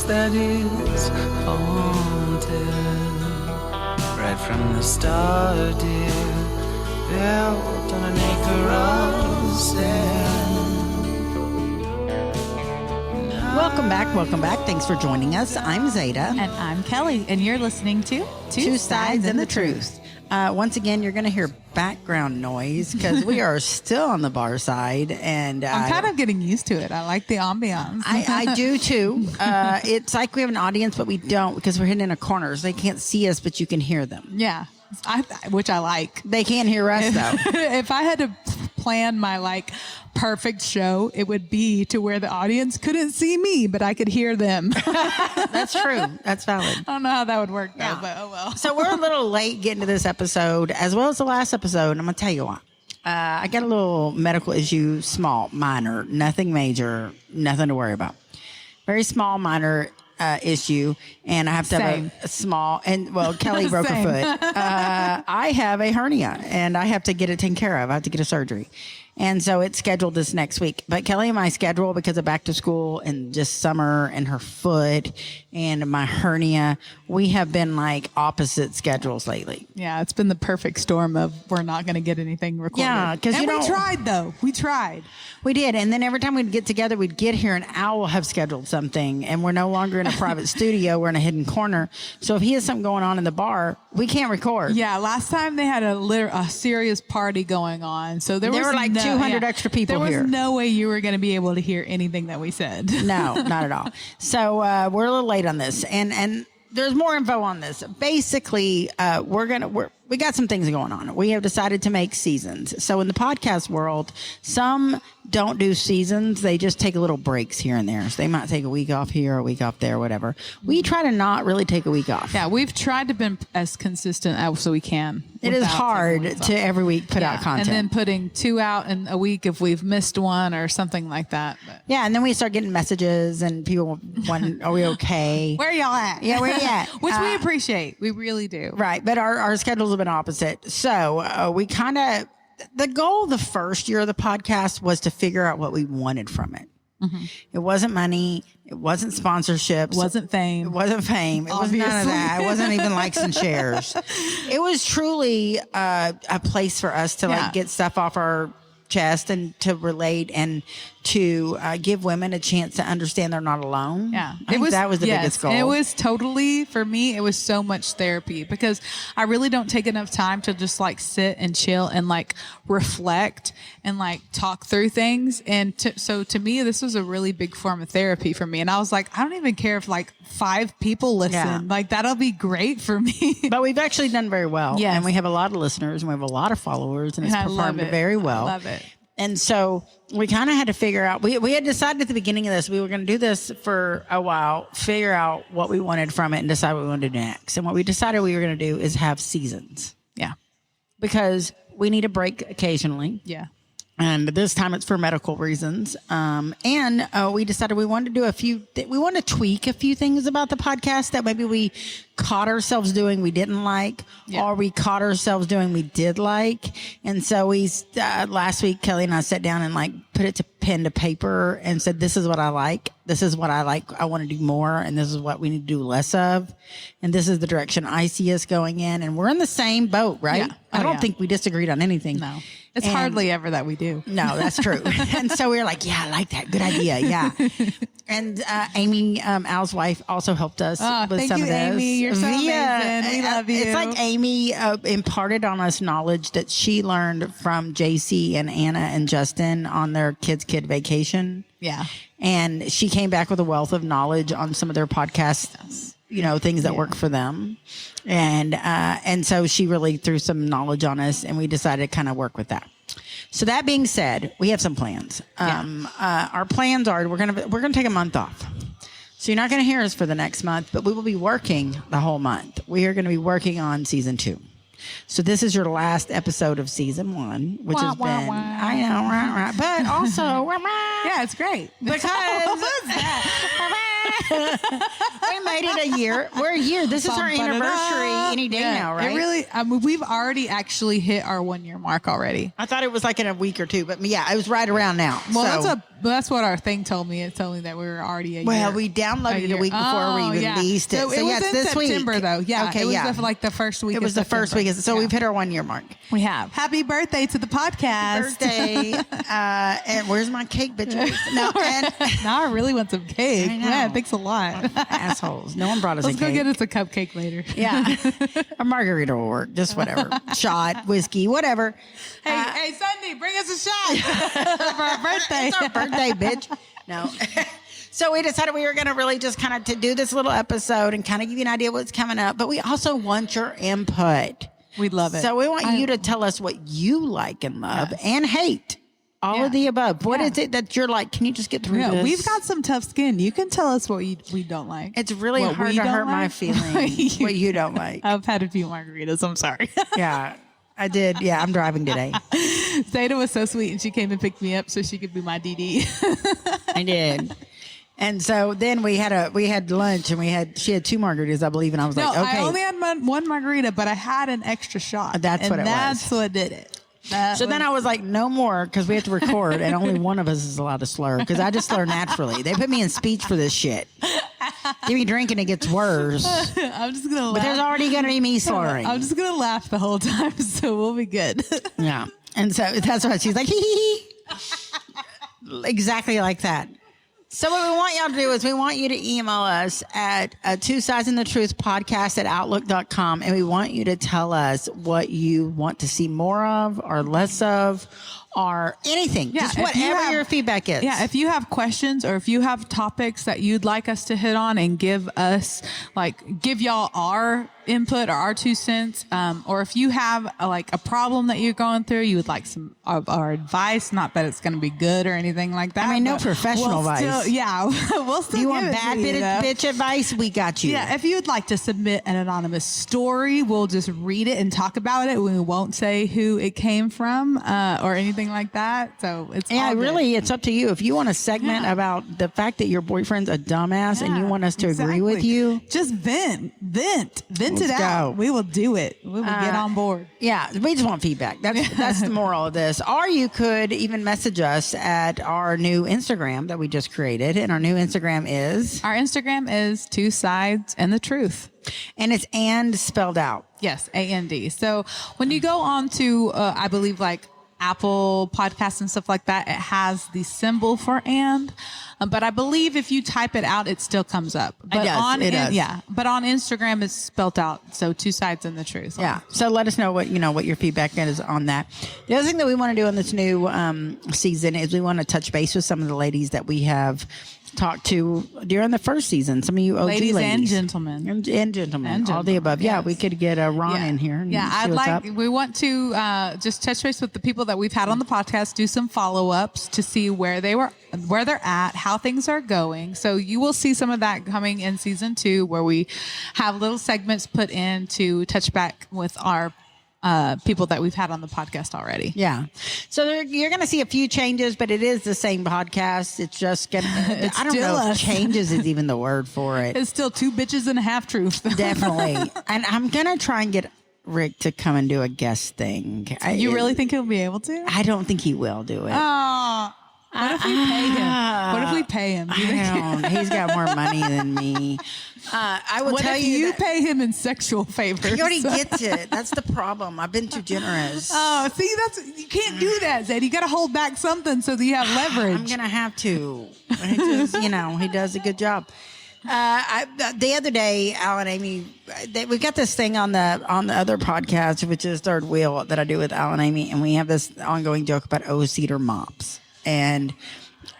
house that is haunted. Right from the start, dear, built on an acre of sand. Welcome back. Thanks for joining us. I'm Zada. And I'm Kelly, and you're listening to Two Sides and the Truth. Once again, you're going to hear background noise because we are still on the bar side. And I'm kind of getting used to it. I like the ambiance. I do too. It's like we have an audience, but we don't because we're hidden in a corner. So they can't see us, but you can hear them. Yeah, which I like. They can't hear us, though. If I had to plan my perfect show, it would be to where the audience couldn't see me, but I could hear them. That's true. That's valid. I don't know how that would work, though, Yeah. but oh well. So we're a little late getting to this episode, as well as the last episode. I'm going to tell you why. I got a little medical issue, small, minor, nothing major, nothing to worry about. Very small, minor issue, and I have to have a small, and well, Kelly broke her foot. I have a hernia, and I have to get it taken care of. I have to get a surgery. And so it's scheduled this next week. But Kelly and my schedule, because of back to school and just summer and her foot and my hernia, we have been like opposite schedules lately. Yeah, it's been the perfect storm of we're not going to get anything recorded. Yeah, because we tried, though. We tried. We did. And then every time we'd get together, we'd get here and Al will have scheduled something. And we're no longer in a private studio. We're in a hidden corner. So if he has something going on in the bar, we can't record. Yeah, last time they had a serious party going on. So there were like 200 extra people here. There was no way you were going to be able to hear anything that we said. No, not at all. So we're a little late on this. And there's more info on this. Basically, we got some things going on. We have decided to make seasons. So in the podcast world, some don't do seasons. They just take little breaks here and there. So they might take a week off here, a week off there, whatever. We try to not really take a week off. Yeah, we've tried to be as consistent as we can. It is hard to every week put out content. And then putting 2 out in a week if we've missed one or something like that. But. Yeah, and then we start getting messages and people want, are we okay? Where y'all at? Yeah, where you at? Which we appreciate. We really do. Right, but our schedules have been opposite. So we kind of, the goal the first year of the podcast was to figure out what we wanted from it. Mm-hmm. It wasn't money. It wasn't sponsorships. It wasn't fame. It wasn't fame. It was none of that. It wasn't even likes and shares. It was truly a place for us to get stuff off our chest and to relate and to give women a chance to understand they're not alone. Yeah. I think that was the biggest goal. It was totally, for me, it was so much therapy because I really don't take enough time to just sit and chill and reflect and talk through things. And so to me, this was a really big form of therapy for me. And I was like, I don't even care if 5 people listen. Yeah. That'll be great for me. But we've actually done very well. Yes. And we have a lot of listeners and we have a lot of followers and it's performed very well. I love it. And so we kind of had to figure out, we had decided at the beginning of this, we were going to do this for a while, figure out what we wanted from it and decide what we wanted to do next. And what we decided we were going to do is have seasons. Yeah. Because we need a break occasionally. Yeah. And this time it's for medical reasons. And we decided we wanted to do we want to tweak a few things about the podcast that maybe we caught ourselves doing we didn't like, or we caught ourselves doing we did like. And so we, last week, Kelly and I sat down and put it to pen to paper and said, this is what I like. This is what I like. I want to do more. And this is what we need to do less of. And this is the direction I see us going in. And we're in the same boat, right? Yeah. I don't think we disagreed on anything. No. It's hardly ever that we do. No, that's true. And so we were like, yeah, I like that. Good idea. Yeah. And Amy, Al's wife, also helped us with some of those. Amy. You're so amazing. We love you. It's like Amy imparted on us knowledge that she learned from JC and Anna and Justin on their kids' kid vacation. Yeah. And she came back with a wealth of knowledge on some of their podcasts, things that work for them. And so she really threw some knowledge on us and we decided to kind of work with that. So that being said, we have some plans. Our plans are we're gonna take a month off. So you're not going to hear us for the next month, but we will be working the whole month. We are going to be working on season 2. So this is your last episode of season 1, which has been, I know, but also, yeah, it's great. Because we made it a year. We're a year. This is our anniversary any day now, right? It really, we've already actually hit our 1 year mark already. I thought it was in a week or two, but yeah, it was right around now. Well, so. that's what our thing told me. It told me that we were already a year. We downloaded it a week before we released it. So it was it's in this September, week. though. Yeah, Okay, it was like the first week. It was the first week. So we've hit our 1 year mark. We have. Happy birthday to the podcast. Birthday. And where's my cake, bitches? No, Now I really want some cake. I know. Man, thanks a lot. Assholes. No one brought us Let's a go cake. get us a cupcake later. Yeah. A margarita will work. Just whatever. Shot, whiskey, whatever. Hey, Sunday, bring us a shot for our birthday. It's our birthday, bitch. No. So we decided we were going to really just kind of to do this little episode and kind of give you an idea what's coming up. But we also want your input. We'd love it. So we want you to tell us what you like and love and hate. All of the above. What is it that you're like? Can you just get through this? We've got some tough skin. You can tell us what we don't like. It's really What hard we to don't hurt my like? feelings. What you don't like. I've had a few margaritas. I'm sorry. Yeah, I did. Yeah, I'm driving today. Zada was so sweet, and she came and picked me up so she could be my DD. I did. And so then we had lunch and she had 2 margaritas, I believe, and I was like, okay. I only had one margarita, but I had an extra shot. That's what it was. That's what did it. Then I was like, no more, because we have to record, and only one of us is allowed to slur, because I just slur naturally. They put me in speech for this shit. Give me drinking, it gets worse. I'm just gonna laugh. But there's already going to be me slurring. I'm just gonna laugh the whole time, so we'll be good. Yeah. And so that's why she's like, hee hee hee. Exactly like that. So what we want y'all to do is we want you to email us at two sides in the truth podcast at outlook.com. And we want you to tell us what you want to see more of or less of or anything. Yeah, just if whatever you have- your feedback is. Yeah, if you have questions or if you have topics that you'd like us to hit on and give y'all our input or our 2 cents, or if you have a problem that you're going through, you would like some of our advice. Not that it's going to be good or anything like that. I mean, no but professional advice. We'll still. You give want it bad to you, though. bitch advice? We got you. Yeah, if you'd like to submit an anonymous story, we'll just read it and talk about it. We won't say who it came from or anything like that. So it's all good. Really, it's up to you. If you want a segment about the fact that your boyfriend's a dumbass and you want us to agree with you, just vent Let's it out. go. We will do it. We will get on board. yeah, we just want feedback. That's the moral of this. Or you could even message us at our new Instagram that we just created, and our new Instagram is, Our Instagram is 2 sides and the truth. and it's and spelled out. Yes, AND. So when you go on to, I believe Apple Podcasts and stuff like that, it has the symbol for and. But I believe if you type it out, it still comes up. But It does. Yeah. But on Instagram, it's spelt out. So 2 sides and the truth. Yeah. So let us know what your feedback is on that. The other thing that we want to do in this new season is we want to touch base with some of the ladies that we have talked to during the first season. Some of you OG Ladies ladies. and gentlemen. And gentlemen. All the above. Yeah, Yes. we could get Ron in here. And see what's up. We want to just touch base with the people that we've had on the podcast, do some follow-ups to see where they're at, how things are going. So you will see some of that coming in season 2, where we have little segments put in to touch back with our people that we've had on the podcast already. Yeah. So you're going to see a few changes, but it is the same podcast. It's just going to, I don't still know if us. changes is even the word for it. It's still 2 bitches and a half truth. Definitely. And I'm going to try and get Rick to come and do a guest thing. You really think he'll be able to? I don't think he will do it. Oh, what if we pay him? What if we pay him? Do you think- I don't. He's got more money than me. I will What tell if you, you that pay him in sexual favors? he already gets it. That's the problem. I've been too generous. Oh, see, you can't do that, Zed. You got to hold back something so that you have leverage. I'm gonna have to. He just, he does a good job. The other day, Al and Amy, we got this thing on the other podcast, which is Third Wheel, that I do with Al and Amy, and we have this ongoing joke about O-Cedar mops. And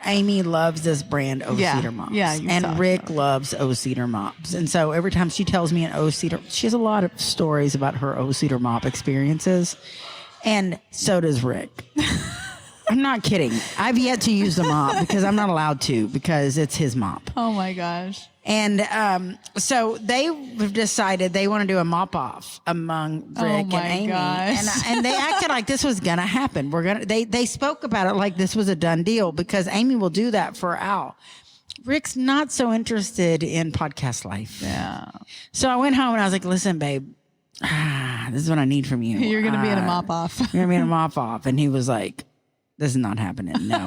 Amy loves this brand O-Cedar mops. Yeah, you and talked Rick loves O-Cedar mops. And so every time she tells me an O-Cedar, she has a lot of stories about her O-Cedar mop experiences. And so does Rick. I'm not kidding. I've yet to use the mop because I'm not allowed to, because it's his mop. Oh my gosh. And so they've decided they want to do a mop off among Rick and Amy. Gosh. And they acted like this was gonna happen. They spoke about it like this was a done deal, because Amy will do that for Al. Rick's not so interested in podcast life. Yeah. So I went home and I was like, listen, babe, this is what I need from you. You're going to be in a mop off. You're gonna be in a mop off. And he was like, this is not happening. No.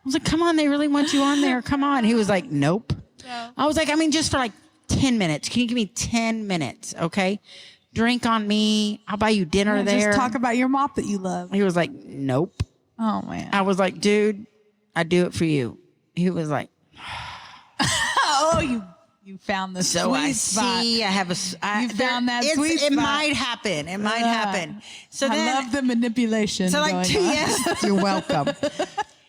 was like, come on, they really want you on there. Come on. He was like, nope. No. I was like, I mean, just for like 10 minutes. Can you give me 10 minutes? Okay. Drink on me. I'll buy you dinner there. Just talk about your mop that you love. He was like, nope. Oh, man. I was like, dude, I do it for you. He was like, oh, you found the so sweet I spot. see. I have a. You found that sweet It spot. might happen. It might happen. So I then, love the manipulation. so like going 2 on. yes, you're welcome.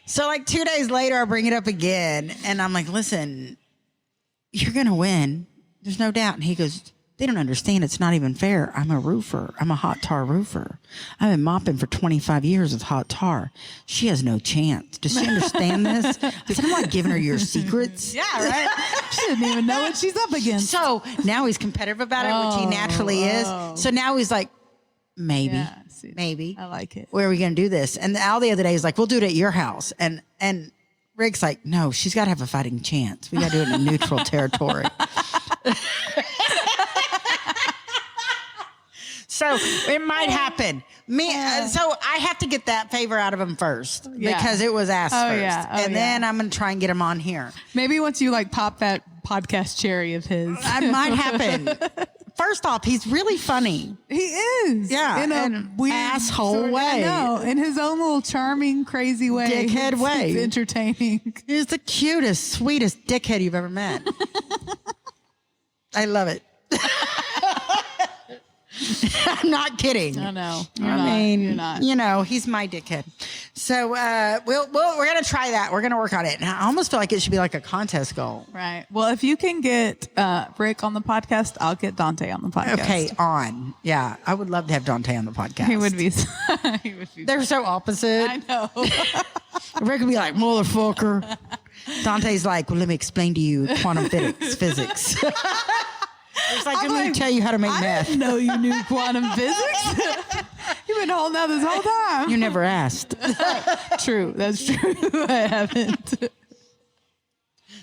So like 2 days later, I bring it up again, and I'm like, listen, you're gonna win. There's no doubt. And he goes, they don't understand. It's not even fair. I'm a roofer. I'm a hot tar roofer. I've been mopping for 25 years with hot tar. She has no chance. Does she understand this? I said, I'm not giving her your secrets. Yeah, right. She didn't even know what she's up against. So now he's competitive about it, which he naturally is. So now he's like, maybe, Yeah, see, maybe. I like it. Where are we going to do this? And Al the other day is like, we'll do it at your house. And Rick's like, no, she's got to have a fighting chance. We got to do it in a neutral territory. So it might happen. So I have to get that favor out of him first because it was asked first. Yeah. Oh, and then I'm going to try and get him on here. Maybe once you like pop that podcast cherry of his. That might happen. First off, he's really funny. He is. Yeah, In in a an weird asshole sort of- way. I know. In his own little charming, crazy way. Dickhead way. It's entertaining. He's the cutest, sweetest dickhead you've ever met. I love it. I'm not kidding. I know. You're not. You know, he's my dickhead. So we're gonna try that. We're gonna work on it. And I almost feel like it should be like a contest goal. Right. Well, if you can get Rick on the podcast, I'll get Dante on the podcast. Okay, on. Yeah, I would love to have Dante on the podcast. He would be. He would be. They're so opposite. I know. Rick would be like, motherfucker. Dante's like, well, let me explain to you quantum physics. It's like, let me tell you how to make I meth. didn't know you knew quantum physics. You've been holding out this whole time. You never asked. True. That's true. I haven't.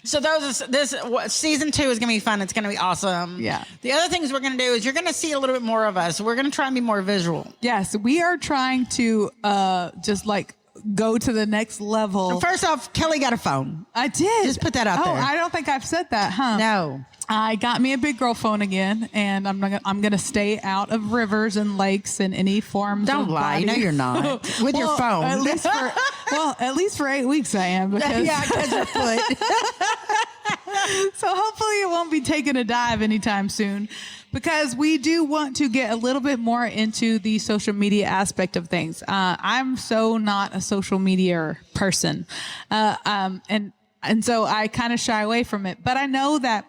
So this season 2 is going to be fun. It's going to be awesome. Yeah. The other things we're going to do is you're going to see a little bit more of us. We're going to try and be more visual. Yes, we are trying to just like go to the next level. First off, Kelly got a phone. I did. Just put that out there. Oh, I don't think I've said that, huh? No. I got me a big girl phone again, and I'm gonna stay out of rivers and lakes and any forms. Don't of lie. body. No, you're not. With your phone. At least for 8 weeks I am. Because Yeah, because your foot. So hopefully it won't be taking a dive anytime soon, because we do want to get a little bit more into the social media aspect of things. I'm so not a social media person, and so I kind of shy away from it. But I know that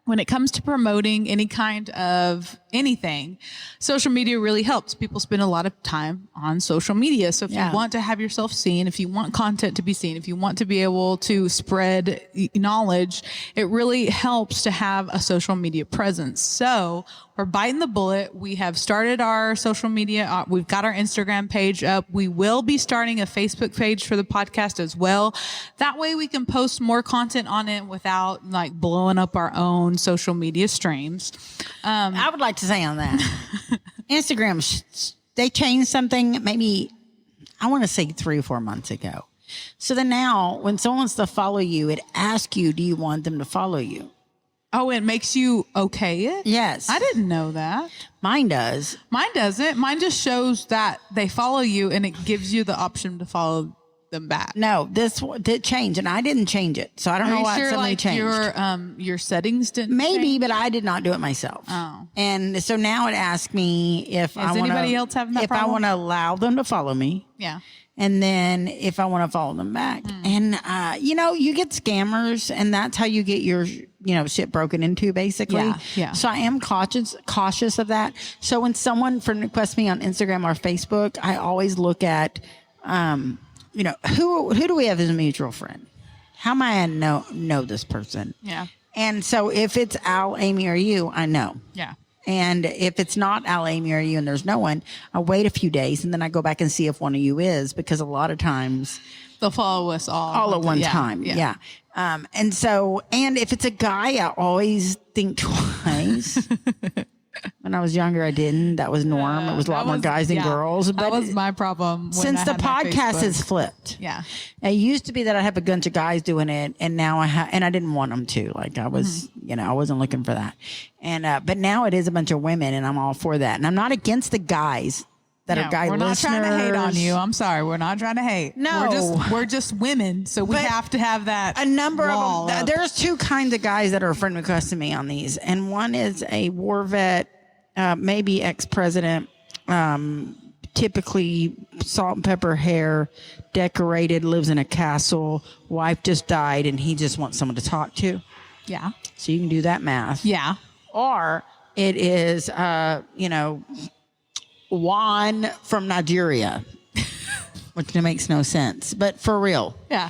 when it comes to promoting any kind of anything, social media really helps. People spend a lot of time on social media. So if you want to have yourself seen, if you want content to be seen, if you want to be able to spread knowledge, it really helps to have a social media presence. So we're biting the bullet. We have started our social media. We've got our Instagram page up. We will be starting a Facebook page for the podcast as well. That way we can post more content on it without like blowing up our own social media streams. I would like to say on that, Instagram, they changed something maybe, I want to say 3 or 4 months ago. So then now when someone wants to follow you, it asks you, do you want them to follow you? Oh, it makes you okay it? Yes. I didn't know that. Mine does. Mine doesn't. Mine just shows that they follow you and it gives you the option to follow them back. No, this did change, and I didn't change it, so I don't know why it suddenly changed. Your settings didn't Maybe, change? but I did not do it myself. Oh. And so now it asks me if I want anybody else having that if I problem? want to allow them to follow me. Yeah. And then if I want to follow them back. And, you get scammers, and that's how you get your, shit broken into, basically. Yeah. So I am cautious of that. So when someone requests me on Instagram or Facebook, I always look at, who do we have as a mutual friend? How am I to know this person? Yeah. And so if it's Al, Amy, or you, I know. Yeah. And if it's not Al, Amy, or you, and there's no one, I wait a few days, and then I go back and see if one of you is, because a lot of times They'll follow us all at one time. Yeah. And if it's a guy, I always think twice. When I was younger, I didn't. That was norm. It was a lot more guys than girls. That was my problem. When Since the podcast has flipped. Yeah. It used to be that I have a bunch of guys doing it, and now and I didn't want them to. Like I was, I wasn't looking for that. And but now it is a bunch of women, and I'm all for that. And I'm not against the guys that are guy listeners. We're not trying to hate on you. I'm sorry. We're not trying to hate. No. We're just women, so we have to have that. A number of them. There's two kinds of guys that are friend requesting me on these, and one is a war vet. Maybe ex-president, typically salt and pepper hair, decorated, lives in a castle, wife just died, and he just wants someone to talk to. Yeah. So you can do that math. Yeah. Or it is, Juan from Nigeria, which makes no sense, but for real. Yeah.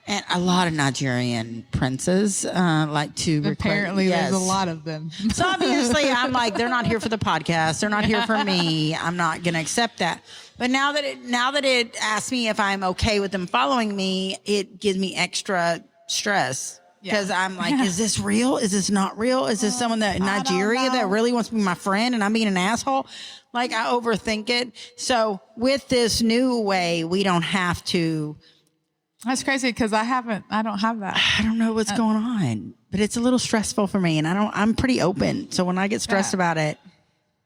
And a lot of Nigerian princes like to apparently there's a lot of them. So obviously I'm like, they're not here for the podcast. They're not here for me. I'm not going to accept that. But now that it asks me if I'm okay with them following me, it gives me extra stress. Because I'm like, is this real? Is this not real? Is this someone that in Nigeria that really wants to be my friend and I'm being an asshole? Like I overthink it. So with this new way, we don't have to. That's crazy because I don't have that. I don't know what's going on, but it's a little stressful for me, and I'm pretty open. So when I get stressed about it,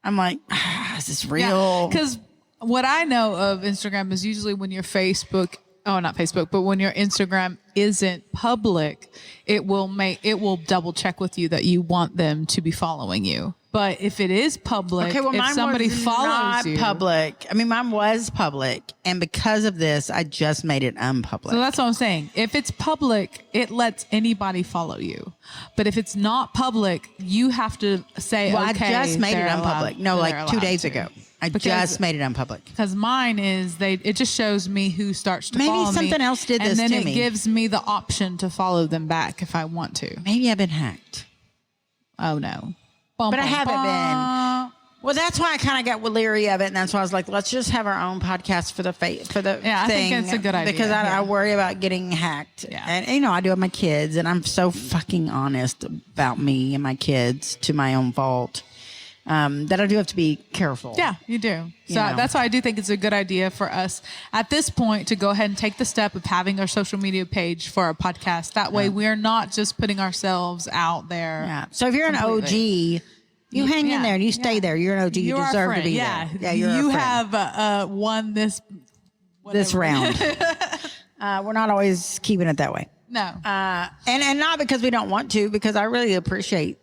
I'm like, is this real? Because what I know of Instagram is usually when your not Facebook, but when your Instagram isn't public, it will double check with you that you want them to be following you. But if it is public, if somebody follows you, public. I mean, mine was public, and because of this, I just made it unpublic. So that's what I'm saying. If it's public, it lets anybody follow you. But if it's not public, you have to say, well, okay, I just made it unpublic. No, like 2 days ago. I just made it unpublic. Because mine is it just shows me who starts to follow me. Maybe something else did this to me. And then it gives me the option to follow them back if I want to. Maybe I've been hacked. Oh no. But I haven't been. Well, that's why I kind of got leery of it, and that's why I was like, let's just have our own podcast for the thing. I think it's a good idea because I worry about getting hacked. Yeah. And I do have my kids, and I'm so fucking honest about me and my kids to my own fault. That I do have to be careful. Yeah, you do. So that's why I do think it's a good idea for us at this point to go ahead and take the step of having our social media page for our podcast. That way we're not just putting ourselves out there. Yeah. So if you're completely. An OG, you hang in there and you stay there. You're an OG. You deserve to be there. Yeah, you have won this round. We're not always keeping it that way. No. And not because we don't want to, because I really appreciate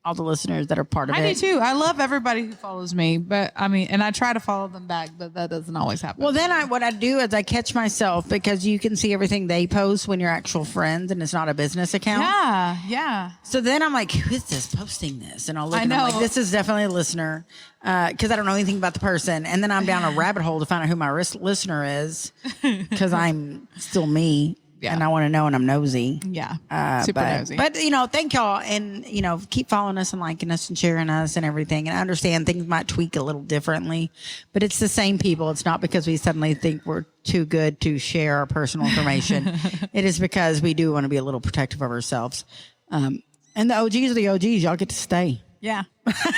all the listeners that are part of it. I do too. I love everybody who follows me, but I mean, and I try to follow them back, but that doesn't always happen. Well, then what I do is I catch myself because you can see everything they post when you're actual friends and it's not a business account. Yeah, yeah. So then I'm like, who is this posting this? And I'll look and I'm like, this is definitely a listener because I don't know anything about the person. And then I'm down a rabbit hole to find out who my listener is because I'm still me. Yeah. And I want to know, and I'm nosy. Yeah. Super nosy. But, thank y'all. And, keep following us and liking us and sharing us and everything. And I understand things might tweak a little differently, but it's the same people. It's not because we suddenly think we're too good to share our personal information. It is because we do want to be a little protective of ourselves. And the OGs are the OGs. Y'all get to stay. Yeah.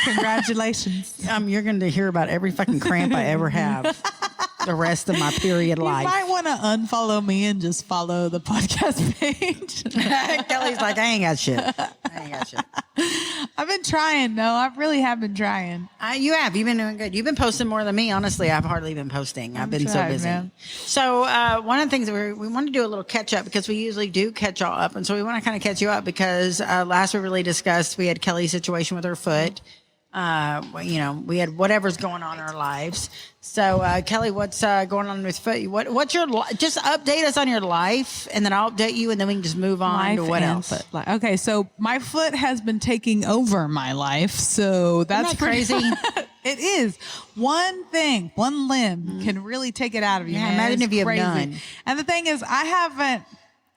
Congratulations. You're going to hear about every fucking cramp I ever have. The rest of my period life. You might want to unfollow me and just follow the podcast page. Kelly's like, I ain't got shit. I've been trying. No, I really have been trying. You have. You've been doing good. You've been posting more than me. Honestly, I've hardly been posting. I've been so busy. Man. So one of the things that we want to do a little catch up because we usually do catch y'all up. And so we want to kind of catch you up because last we really discussed, we had Kelly's situation with her foot. We had whatever's going on in our lives. So, Kelly, what's going on with foot? What's your just update us on your life, and then I'll update you, and then we can just move on to what else. Foot. Okay, so my foot has been taking over my life, so that's crazy. It is. One limb can really take it out of you. Yeah, imagine if you have none. And the thing is, I haven't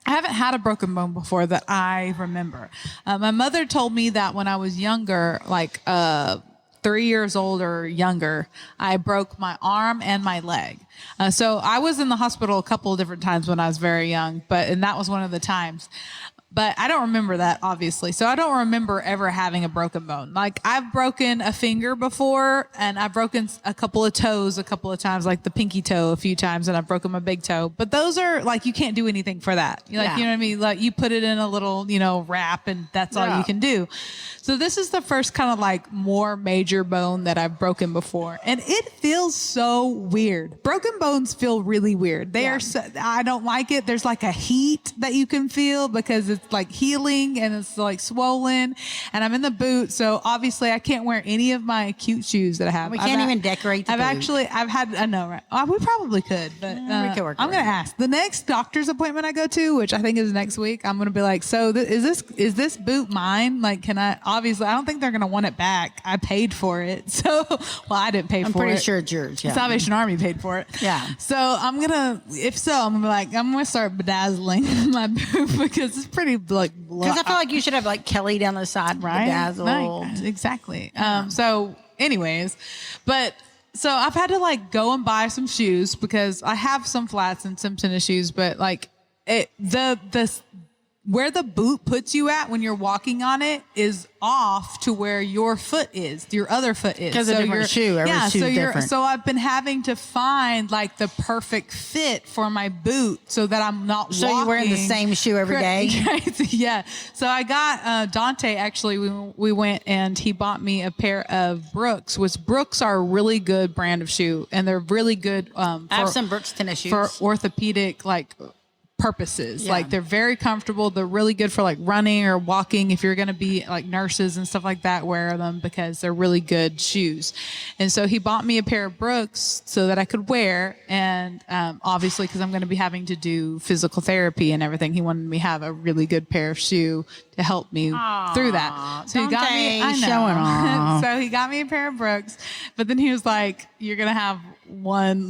had a broken bone before that I remember. My mother told me that when I was younger, like 3 years old or younger, I broke my arm and my leg. So I was in the hospital a couple of different times when I was very young, and that was one of the times. But I don't remember that, obviously. So I don't remember ever having a broken bone. Like, I've broken a finger before, and I've broken a couple of toes a couple of times, like the pinky toe a few times, and I've broken my big toe. But those are, like, you can't do anything for that. Like, Yeah. you know what I mean? Like, you put it in a little, wrap, and that's all you can do. So this is the first kind of, like, more major bone that I've broken before. And it feels so weird. Broken bones feel really weird. They are so, I don't like it. There's, like, a heat that you can feel because it's like healing and it's like swollen, and I'm in the boot, so obviously I can't wear any of my cute shoes that I have. We can't even decorate the boot. I know, right? We probably could, but we could work I'm gonna ask the next doctor's appointment I go to, which I think is next week. I'm gonna be like, so is this boot mine? Like, can I? Obviously, I don't think they're gonna want it back. I paid for it, so I didn't pay for it. I'm pretty sure it's yours. Yeah. Salvation Army paid for it. Yeah. So I'm gonna be like, I'm gonna start bedazzling my boot because it's pretty like. Because I feel like you should have like Kelly down the side, right? Bedazzled. Right. Exactly. So, anyways, so I've had to like go and buy some shoes because I have some flats and some tennis shoes, but like where the boot puts you at when you're walking on it is off to where your foot is, your other foot is. Because a different shoe. Every shoe's different. So I've been having to find like the perfect fit for my boot so that I'm not walking. So you're wearing the same shoe every day? Yeah. So I got Dante, actually, we went and he bought me a pair of Brooks, which Brooks are a really good brand of shoe. And they're really good I have some Brooks tennis shoes. for orthopedic, like, purposes. Yeah. Like, they're very comfortable. They're really good for like running or walking. If you're going to be like nurses and stuff like that, wear them because they're really good shoes. And so he bought me a pair of Brooks so that I could wear. And obviously, because I'm going to be having to do physical therapy and everything, he wanted me to have a really good pair of shoe to help me through that. So he got me, I know. Showing off. So he got me a pair of Brooks, but then he was like, you're going to have one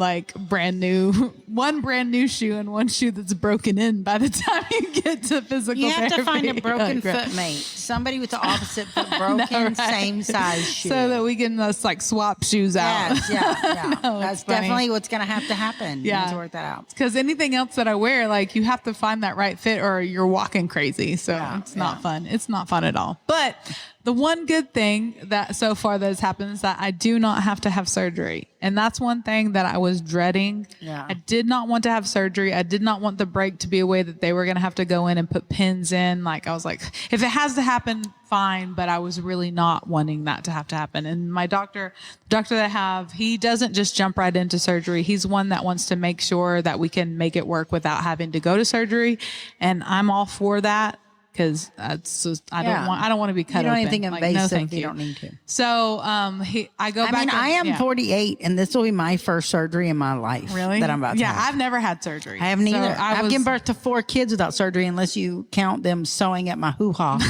brand new shoe and one shoe that's broken in by the time you get to physical therapy. You have to find a broken foot mate. Somebody with the opposite foot broken, same size shoe. So that we can just like swap shoes out. Yes, yeah. No, That's funny. definitely what's going to have to happen. You have to work that out. Because anything else that I wear, like, you have to find that right fit or you're walking crazy. So it's not fun. It's not fun at all. But the one good thing that so far that has happened is that I do not have to have surgery. And that's one thing that I was dreading. Yeah. I did not want to have surgery. I did not want the break to be a way that they were going to have to go in and put pins in. Like, I was like, if it has to happen, fine. But I was really not wanting that to have to happen. And my the doctor that I have, he doesn't just jump right into surgery. He's one that wants to make sure that we can make it work without having to go to surgery. And I'm all for that. Because I don't want to be cut open. You don't anything invasive. No, thank you don't need to. So I go back. I mean, I am 48, and this will be my first surgery in my life. Really? That I'm about to have. I've never had surgery. I haven't So either. I've given birth to 4 kids without surgery, unless you count them sewing at my hoo-ha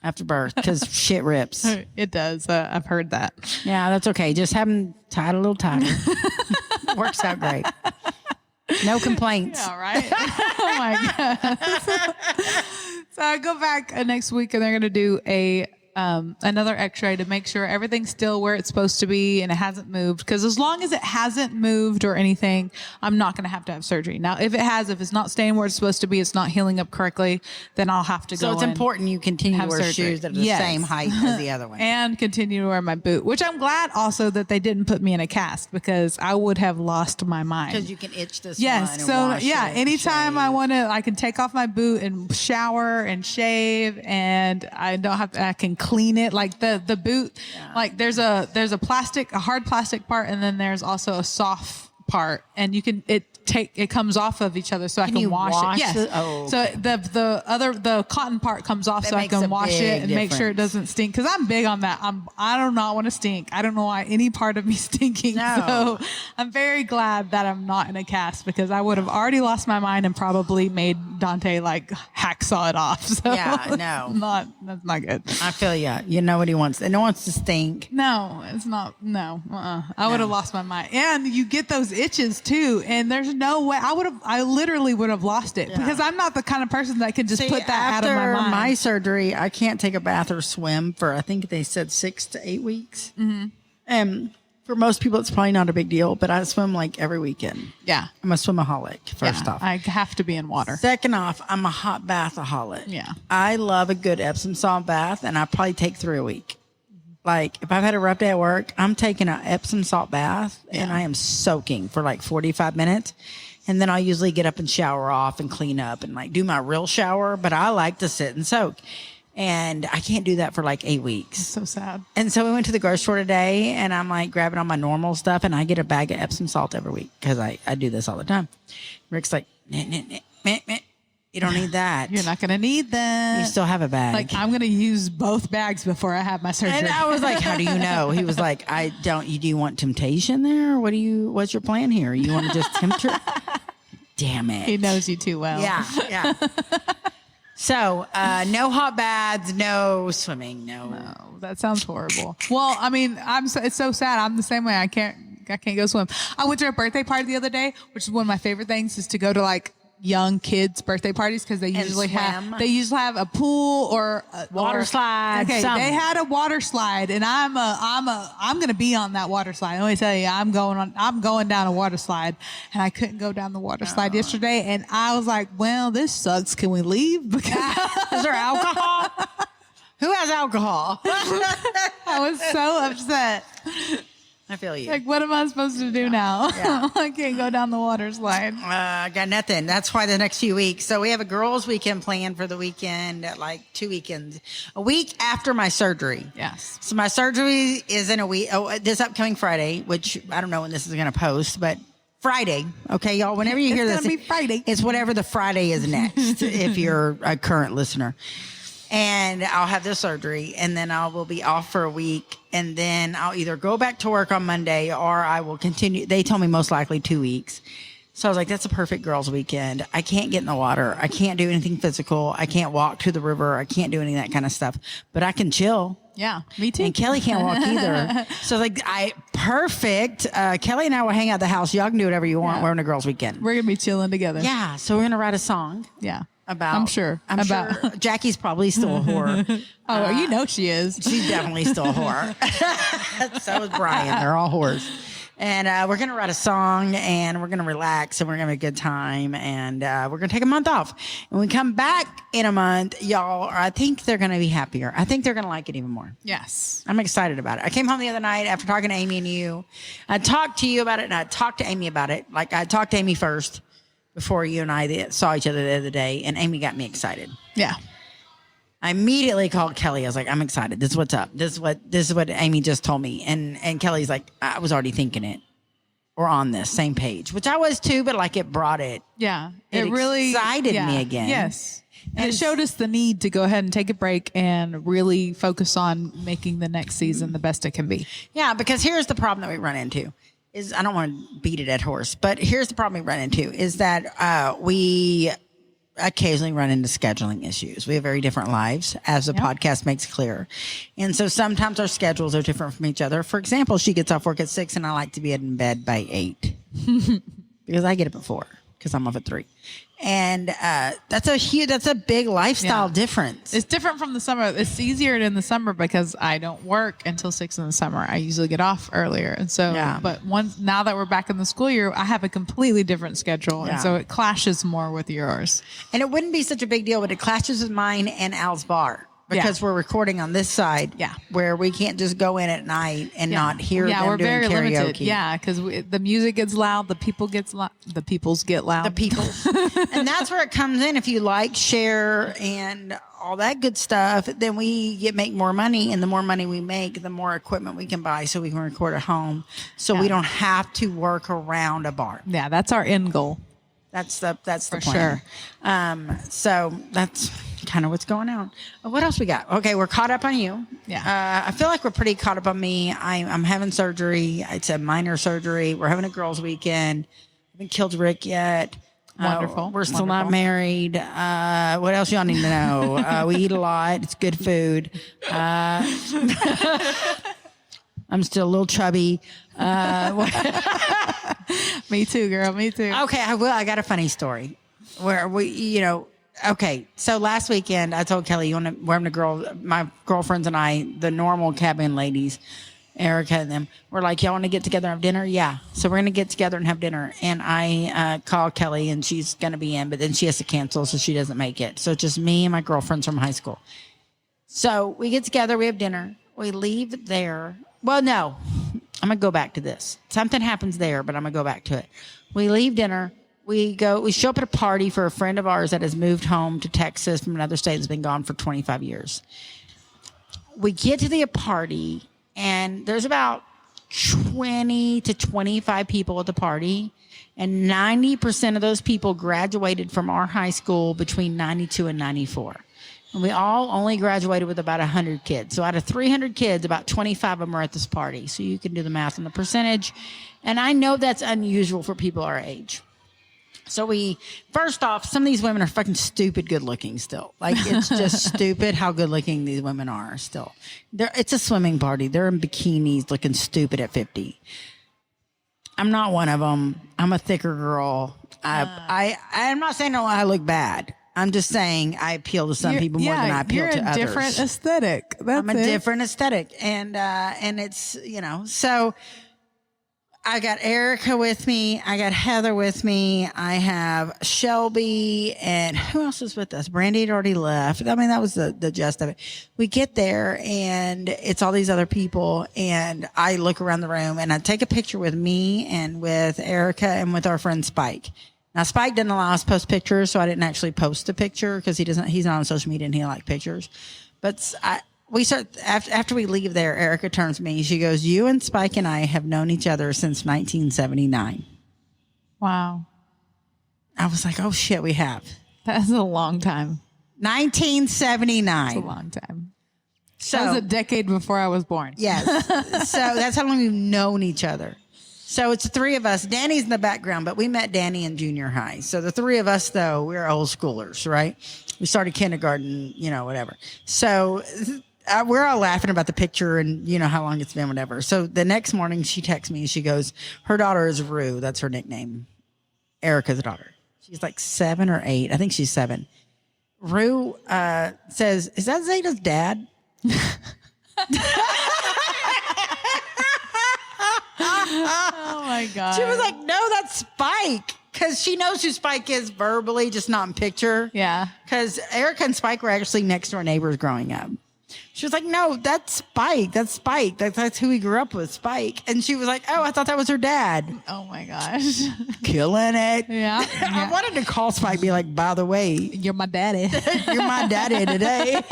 after birth, because shit rips. It does. I've heard that. Yeah, that's okay. Just have them tied a little tighter. Works out great. No complaints. Yeah, right? Oh, my God. So I go back next week, and they're going to do another x-ray to make sure everything's still where it's supposed to be and it hasn't moved. Because as long as it hasn't moved or anything, I'm not going to have surgery. Now, if it's not staying where it's supposed to be, it's not healing up correctly, then I'll have to go. So it's important you continue to wear shoes that are the same height as the other one. And continue to wear my boot, which I'm glad also that they didn't put me in a cast, because I would have lost my mind. Because you can itch this yes, one. And so wash yeah, it, anytime shave. I want to, I can take off my boot and shower and shave, and I don't have to. I can clean it. Like the boot, like there's a hard plastic part, and then there's also a soft part, and you can it comes off of each other, so I can wash it. Yes. So the cotton part comes off, That so I makes can a wash big it and make sure it difference. doesn't stink. Because I'm big on that. I do not want to stink. I don't know why any part of me stinking. No. So I'm very glad that I'm not in a cast, because I would have already lost my mind and probably made Dante like hacksaw it off. So Yeah, no. that's not good. I feel ya. You know what he wants. And he wants to stink. No, it's not. No, I would have lost my mind. And you get those itches too. And there's no way I literally would have lost it, because I'm not the kind of person that can just put that out of my mind. After my surgery, I can't take a bath or swim for, I think they said 6 to 8 weeks. Mm-hmm. For most people, it's probably not a big deal, but I swim like every weekend. Yeah. I'm a swimaholic, first Yeah, off. I have to be in water. Second off, I'm a hot bathaholic. Yeah. I love a good Epsom salt bath, and I probably take 3 a week. Like, if I've had a rough day at work, I'm taking an Epsom salt bath, and I am soaking for like 45 minutes. And then I'll usually get up and shower off and clean up and like do my real shower, but I like to sit and soak. And I can't do that for like 8 weeks. So sad. And so we went to the grocery store today, and I'm like grabbing all my normal stuff, and I get a bag of Epsom salt every week because I do this all the time. Rick's like, you don't need that. You're not going to need that. You still have a bag. Like, I'm going to use both bags before I have my surgery. And I was like, how do you know? He was like, I don't, do you want temptation there? Or what's your plan here? You want to just tempt her? Damn it. He knows you too well. Yeah. So, no hot baths, no swimming, no. Oh, that sounds horrible. Well, I mean, it's so sad. I'm the same way. I can't go swim. I went to a birthday party the other day, which is one of my favorite things, is to go to like young kids' birthday parties because they usually have a pool or Water slide. Okay, something. they had a water slide, and I'm gonna be on that water slide. Let me tell you, I'm going down a water slide, and I couldn't go down the water slide yesterday, and I was like, well, this sucks. Can we leave? Because Is there alcohol? Who has alcohol? I was so upset. I feel you. Like, what am I supposed to do now? Yeah. I can't go down the water slide. I got nothing. That's why the next few weeks. So we have a girls' weekend planned for the weekend, like 2 weekends, a week after my surgery. Yes. So my surgery is in a week. Oh, this upcoming Friday, which I don't know when this is going to post, but Friday. Okay, y'all. Whenever you hear this, It's gonna be Friday. It's whatever the Friday is next. If you're a current listener. And I'll have the surgery, and then I will be off for a week, and then I'll either go back to work on Monday or I will continue. They told me most likely 2 weeks. So I was like, that's a perfect girls' weekend. I can't get in the water. I can't do anything physical. I can't walk to the river. I can't do any of that kind of stuff, but I can chill. Yeah, me too. And Kelly can't walk either. So like, perfect. Kelly and I will hang out at the house. Y'all can do whatever you want. Yeah. We're on a girls' weekend. We're gonna be chilling together. Yeah. So we're going to write a song. Yeah. I'm sure Jackie's probably still a whore. Oh, you know she is. She's definitely still a whore. So is Brian. They're all whores. And we're going to write a song, and we're going to relax, and we're going to have a good time, and we're going to take a month off. And when we come back in a month, y'all, I think they're going to be happier. I think they're going to like it even more. Yes. I'm excited about it. I came home the other night after talking to Amy and you. I talked to you about it, and I talked to Amy about it. Like, I talked to Amy first before you and I saw each other the other day, and Amy got me excited. Yeah. I immediately called Kelly. I was like, I'm excited. This is what's up. This is what Amy just told me. And Kelly's like, I was already thinking it. We're on this same page, which I was too, but like it brought it. Yeah. It really excited me again. Yes. And it showed us the need to go ahead and take a break and really focus on making the next season the best it can be. Yeah, because here's the problem that we run into. I don't want to beat a dead horse, but here's the problem we run into is that we occasionally run into scheduling issues. We have very different lives, as the podcast makes clear. And so sometimes our schedules are different from each other. For example, she gets off work at 6 and I like to be in bed by 8 because I get up at 4 because I'm off at 3. And that's a big lifestyle difference. It's different from the summer. It's easier in the summer because I don't work until 6 in the summer. I usually get off earlier. And so, but now that we're back in the school year, I have a completely different schedule. And so it clashes more with yours. And it wouldn't be such a big deal, but it clashes with mine and Al's bar. Because we're recording on this side, where we can't just go in at night and not hear them we're doing very karaoke. Limited. Yeah, because the music gets loud, the peoples get loud. The peoples. And that's where it comes in. If you like, share, and all that good stuff, then we make more money. And the more money we make, the more equipment we can buy so we can record at home. So we don't have to work around a bar. Yeah, that's our end goal. That's the plan. Sure. So that's kind of what's going on. What else we got? Okay, we're caught up on you. Yeah. I feel like we're pretty caught up on me. I'm having surgery. It's a minor surgery. We're having a girls' weekend. I haven't killed Rick yet. Wonderful. We're still not married. What else y'all need to know? We eat a lot. It's good food. I'm still a little chubby. Me too, girl. Me too. Okay, I got a funny story where okay. So last weekend I told Kelly, we're having my girlfriends and I, the normal cabin ladies, Erica and them were like, y'all want to get together and have dinner? Yeah. So we're going to get together and have dinner. And I call Kelly and she's going to be in, but then she has to cancel, so she doesn't make it. So it's just me and my girlfriends from high school. So we get together, we have dinner, we leave there. Well, no, I'm going to go back to this. Something happens there, but I'm going to go back to it. We leave dinner. We show up at a party for a friend of ours that has moved home to Texas from another state that's been gone for 25 years. We get to the party, and there's about 20 to 25 people at the party, and 90% of those people graduated from our high school between 92 and 94. And we all only graduated with about 100 kids. So out of 300 kids, about 25 of them are at this party. So you can do the math on the percentage. And I know that's unusual for people our age. So first off, some of these women are fucking stupid good looking still. Like, it's just stupid how good looking these women are still. It's a swimming party. They're in bikinis looking stupid at 50. I'm not one of them. I'm a thicker girl. I'm not saying I look bad. I'm just saying I appeal to some people more than I appeal to others. You're a different aesthetic. I'm a different aesthetic. And it's, so I got Erica with me. I got Heather with me. I have Shelby, and who else was with us? Brandy had already left. I mean, that was the gist of it. We get there and it's all these other people, and I look around the room and I take a picture with me and with Erica and with our friend Spike. Now, Spike didn't allow us to post pictures, so I didn't actually post a picture because he's not on social media and he likes pictures. But we start after we leave there. Erica turns to me. She goes, "You and Spike and I have known each other since 1979." Wow. I was like, "Oh shit, we have." That's a long time. 1979. That's a long time. So that was a decade before I was born. Yes. So that's how long we've known each other. So it's the three of us. Danny's in the background, but we met Danny in junior high. So the three of us, though, we're old schoolers, right? We started kindergarten, whatever. So we're all laughing about the picture and, how long it's been, whatever. So the next morning she texts me and she goes, her daughter is Rue. That's her nickname. Erica's daughter. She's like 7 or 8. I think she's 7. Rue says, "Is that Zada's dad?" Oh my God. She was like, "No, that's Spike." Because she knows who Spike is verbally, just not in picture. Yeah. Because Erica and Spike were actually next door neighbors growing up. She was like, "No, that's Spike. That's Spike. That's who he grew up with, Spike." And she was like, "Oh, I thought that was her dad." Oh my gosh. Killing it. Yeah. I wanted to call Spike, be like, "By the way, You're my daddy. you're my daddy today."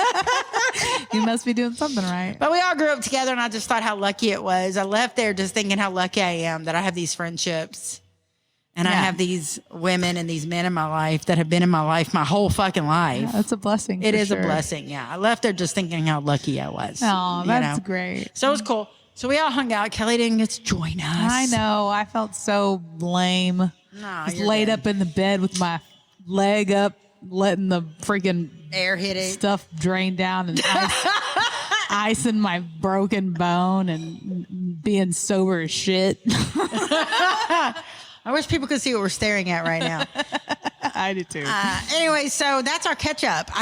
You must be doing something right. But we all grew up together, and I just thought how lucky it was. I left there just thinking how lucky I am that I have these friendships. And I have these women and these men in my life that have been in my life my whole fucking life. Yeah, that's a blessing. It is a blessing, yeah. I left there just thinking how lucky I was. Oh, that's great. So it was cool. So we all hung out. Kelly didn't get to join us. I know. I felt so lame. No, I was you're laid good. up in the bed with my leg up, letting the freaking Air hit it. stuff drain down and icing my broken bone and being sober as shit. I wish people could see what we're staring at right now. I do too. Anyway, so that's our catch up.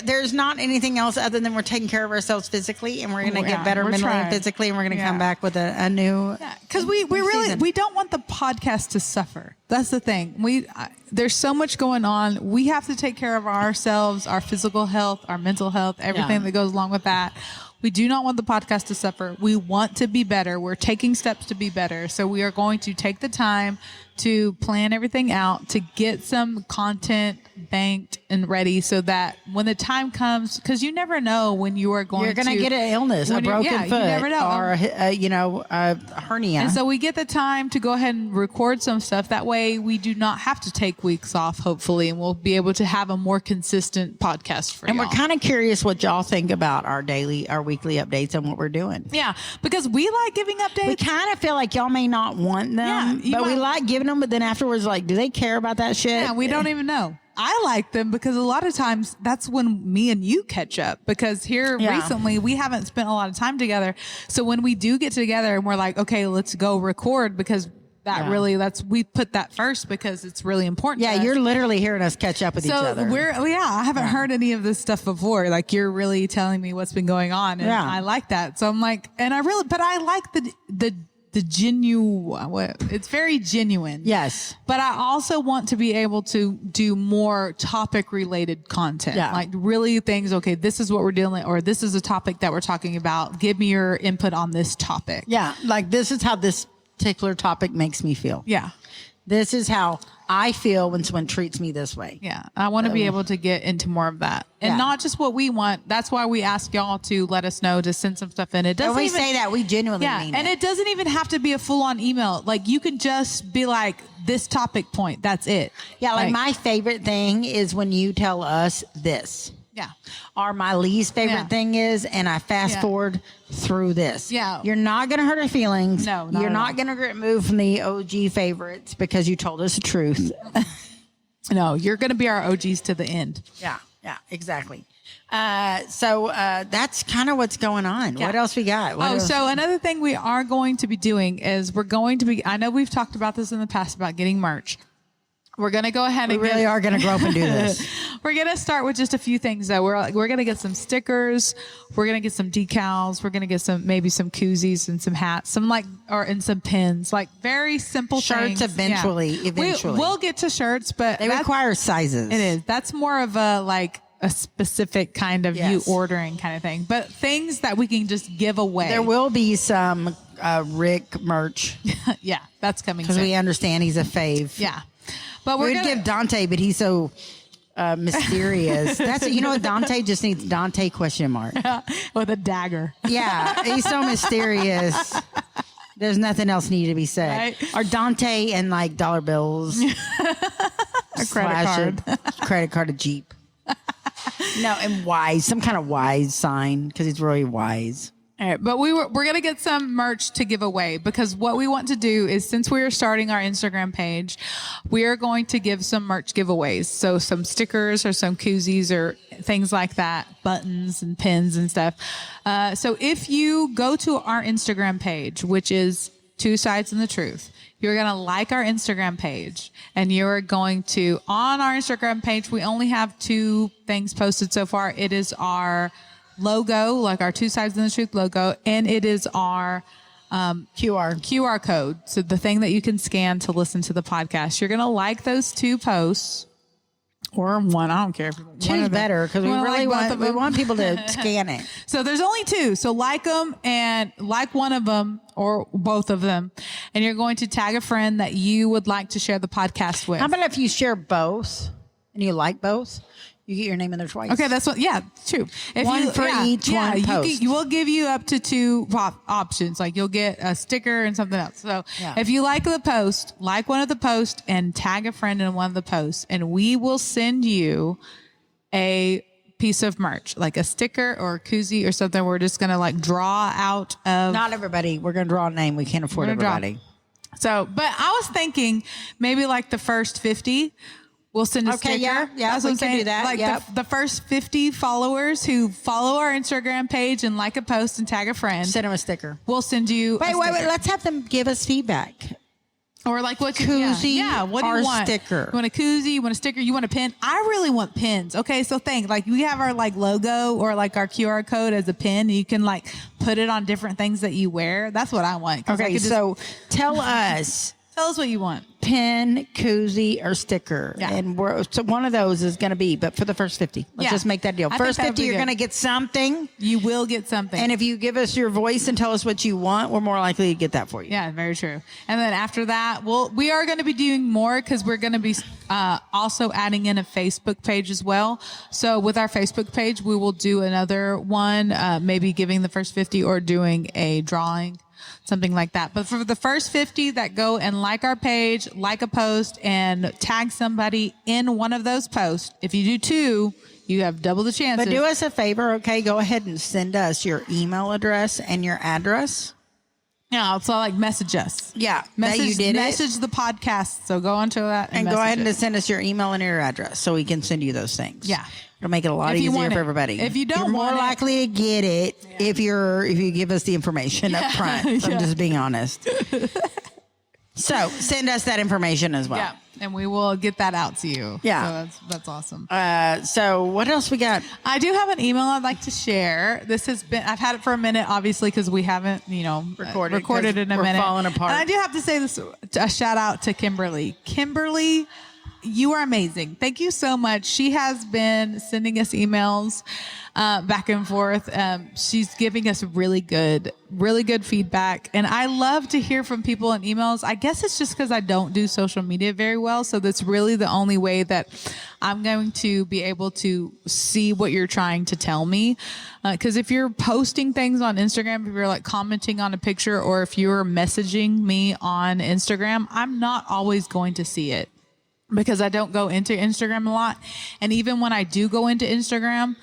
There's not anything else other than we're taking care of ourselves physically, and we're going to get better we're mentally and trying. physically, and we're going to come back with a new. Because we don't want the podcast to suffer. That's the thing. There's so much going on. We have to take care of ourselves, our physical health, our mental health, everything that goes along with that. We do not want the podcast to suffer. We want to be better. We're taking steps to be better. So we are going to take the time to plan everything out, to get some content banked and ready so that when the time comes, because you never know when you're going to get an illness, a broken foot, you never know. or a hernia. And so we get the time to go ahead and record some stuff. That way we do not have to take weeks off, hopefully, and we'll be able to have a more consistent podcast for you. And we're kind of curious what y'all think about our weekly updates and what we're doing. Yeah, because we like giving updates. We kind of feel like y'all may not want them, but we like giving them. But then afterwards, like, do they care about that shit? Yeah, we don't even know. I like them because a lot of times that's when me and you catch up, because recently we haven't spent a lot of time together. So when we do get together and we're like, okay, let's go record, because that really, we put that first because it's really important. Yeah, to us. you're literally hearing us catch up with each other. I haven't heard any of this stuff before. Like, you're really telling me what's been going on, and I like that. So I'm like, and I like the genuine. It's very genuine. Yes, but I also want to be able to do more topic related content. Yeah. Like, really things. Okay, this is what we're dealing, or this is a topic that we're talking about. Give me your input on this topic. Yeah, like this is how this particular topic makes me feel. Yeah. This is how I feel when someone treats me this way. Yeah. I want to be able to get into more of that. And not just what we want. That's why we ask y'all to let us know, to send some stuff in. It doesn't When we say that, we genuinely mean it. And it doesn't even have to be a full on email. Like, you can just be like, this topic point. That's it. Yeah, like my favorite thing is when you tell us this. Yeah. Or my least favorite thing is, and I fast forward through this. Yeah. You're not going to hurt our feelings. No, you're not going to get removed from the OG favorites because you told us the truth. No, you're going to be our OGs to the end. Yeah, exactly. So that's kind of what's going on. Yeah. What else we got? So another thing we are going to be doing is I know we've talked about this in the past about getting merch. We're going to go ahead and we really are going to grow up and do this. We're going to start with just a few things though. We're going to get some stickers. We're going to get some decals. We're going to get maybe some koozies and some hats, and some pins, like very simple shirts things. eventually. We'll get to shirts, but they require sizes. It is. That's more of a specific kind of you ordering kind of thing, but things that we can just give away. There will be some Rick merch. Yeah, that's coming because we understand he's a fave. Yeah. But we're going to give Dante, but he's so mysterious. Dante just needs Dante ? With a dagger. Yeah, he's so mysterious. There's nothing else needed to be said. Right? Or Dante and like dollar bills. A credit card, a Jeep. No, and wise, some kind of wise sign because he's really wise. All right, but we're going to get some merch to give away because what we want to do is, since we are starting our Instagram page, we are going to give some merch giveaways. So some stickers or some koozies or things like that, buttons and pins and stuff. So if you go to our Instagram page, which is Two Sides and the Truth, you're going to like our Instagram page, and you're going to, on our Instagram page, we only have 2 things posted so far. It is our logo, like our Two Sides and the Truth logo, and it is our QR code. So the thing that you can scan to listen to the podcast. You're going to like those 2 posts. Or one, I don't care. Two's better because we really want people to scan it. So there's only 2. So like them and like one of them or both of them. And you're going to tag a friend that you would like to share the podcast with. How about if you share both and you like both? You get your name in there twice. Okay, that's what. Yeah, true. Each one post. We'll give you up to 2 options. Like, you'll get a sticker and something else. So if you like the post, like one of the posts and tag a friend in one of the posts, and we will send you a piece of merch, like a sticker or a koozie or something. We're just gonna draw out of. Not everybody. We're gonna draw a name. We can't afford everybody. So, but I was thinking maybe like the first 50. We'll send a sticker. Yeah, that's what I'm saying. Do that. Like the first 50 followers who follow our Instagram page and like a post and tag a friend. Send them a sticker. We'll send you Wait. Let's have them give us feedback. Or like what koozie what do you want? Sticker. You want a koozie? You want a sticker? You want a pin? I really want pins. Okay, so think we have our logo or our QR code as a pin. You can put it on different things that you wear. That's what I want. Okay, so tell us. Tell us what you want. Pin, koozie, or sticker. Yeah. And so one of those is going to be, but for the first 50. Let's just make that deal. First 50, you're going to get something. You will get something. And if you give us your voice and tell us what you want, we're more likely to get that for you. Yeah, very true. And then after that, we are going to be doing more because we're going to be also adding in a Facebook page as well. So with our Facebook page, we will do another one, maybe giving the first 50 or doing a drawing. Something like that. But for the first 50 that go and like our page, like a post, and tag somebody in one of those posts, if you do 2, you have double the chances. But do us a favor, okay? Go ahead and send us your email address and your address. Yeah, so message us. Yeah, message the podcast. So go onto that and go ahead and send us your email and your address so we can send you those things. Yeah. It'll make it a lot easier for everybody. If you don't You're more likely to get it if you give us the information up front. I'm just being honest. So send us that information as well. Yeah, and we will get that out to you. Yeah. So that's awesome. So what else we got? I do have an email I'd like to share. This has been, I've had it for a minute, obviously, because we haven't, recorded in a we're minute. falling apart. And I do have to say this, a shout out to Kimberly. Kimberly, you are amazing. Thank you so much. She has been sending us emails back and forth. She's giving us really good feedback. And I love to hear from people in emails. I guess it's just because I don't do social media very well. So that's really the only way that I'm going to be able to see what you're trying to tell me. Because if you're posting things on Instagram, if you're like commenting on a picture, or if you're messaging me on Instagram, I'm not always going to see it, because I don't go into Instagram a lot. And even when I do go into Instagram,